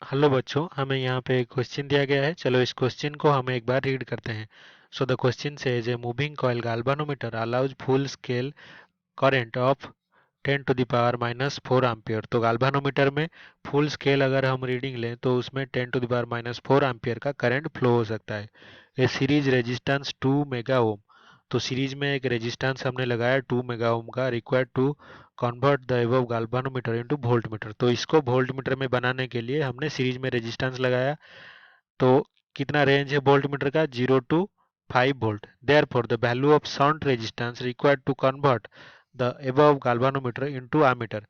Hello बच्चों, हमें यहाँ पे एक क्वेश्चन दिया गया है। चलो इस क्वेश्चन को हम एक बार रीड करते हैं। So the question says a moving coil galvanometer allows full scale current of 10 to the power minus 4 ampere. तो गाल्वानोमीटर में फुल स्केल अगर हम रीडिंग लें तो उसमें 10 to the power minus 4 ampere का करंट फ्लो हो सकता है। A series resistance 2 mega ohm. तो सीरीज में एक रेजिस्टेंस हमने लगाया 2 मेगा ओम का, required to convert the above galvanometer into voltmeter. तो इसको वोल्टमीटर में बनाने के लिए हमने सीरीज में रेजिस्टेंस लगाया। तो कितना रेंज है वोल्टमीटर का? 0 to 5 volt. Therefore the value of shunt resistance required to convert the above galvanometer into ammeter.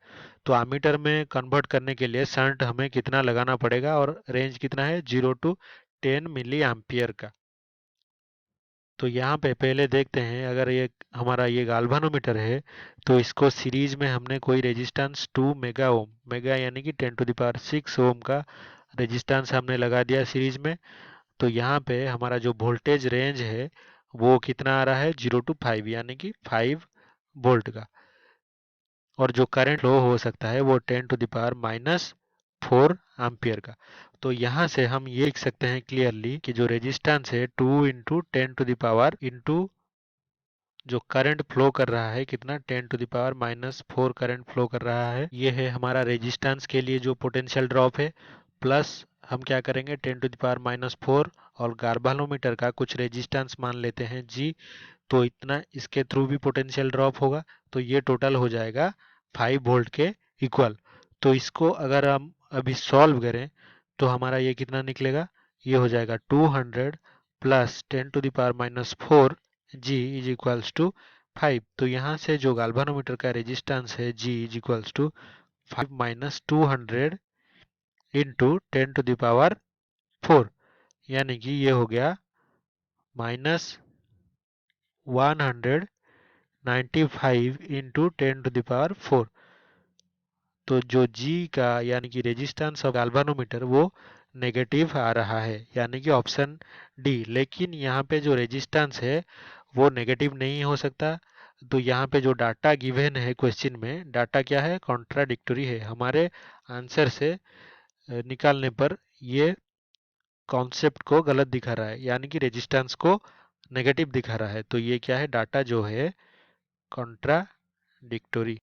तो आमीटर में कन्वर्ट करने के लिए शंट हमें कितना लगाना पड़ेगा और रेंज कितना है? 0 टू 10 मिली एम्पियर का। तो यहाँ पे पहले देखते हैं, अगर ये हमारा ये गाल्वानोमीटर है तो इसको सीरीज में हमने कोई रेजिस्टेंस 2 मेगा ओम, मेगा यानी कि 10 टू द पावर 6 ओम का रेजिस्टेंस हमने लगा दिया सीरीज में। तो यहाँ पे हमारा जो वोल्टेज रेंज है वो कितना आ रहा है? 0 टू 5 यानी कि 5 वोल्ट का। और जो करंट फ्लो हो सकता है वो 10 to the power minus 4 ampere का। तो यहाँ से हम ये लिख सकते हैं क्लियरली कि जो रेजिस्टेंस है 2 into 10 to the power into जो करंट फ्लो कर रहा है कितना, 10 to the power minus 4 current flow कर रहा है, ये है हमारा रेजिस्टेंस के लिए जो पोटेंशियल ड्रॉप है। प्लस हम क्या करेंगे, 10 टू द पावर माइनस 4 और गाल्वानोमीटर का कुछ रेजिस्टेंस मान लेते हैं जी। तो इतना इसके थ्रू भी पोटेंशियल ड्रॉप होगा। तो ये टोटल हो जाएगा 5 वोल्ट के इक्वल। तो इसको अगर हम अभी सॉल्व करें तो हमारा ये कितना निकलेगा? ये हो जाएगा 200 plus 10 to the power minus 4 G is equals to 5। तो यहाँ से जो गाल्वानोमीटर का रेजिस्टेंस है G is equals to 5 minus 200 into 10 to the power 4, यानी कि ये हो गया minus 195 into 10 to the power 4। तो जो जी का यानी कि रेजिस्टेंस ऑफ गाल्वानोमीटर वो नेगेटिव आ रहा है, यानी कि ऑप्शन डी। लेकिन यहाँ पे जो रेजिस्टेंस है वो नेगेटिव नहीं हो सकता। तो यहाँ पे जो डाटा गिवन है क्वेश्चन में, डाटा क्या है? कॉन्ट्राडिक्टरी है। हमारे आंसर से निकालने पर ये कॉन्सेप्ट को गलत दिखा रहा है, यानी कि रेजिस्टेंस को नेगेटिव दिखा रहा है। तो ये क्या है? डाटा जो है कॉन्ट्राडिक्टरी।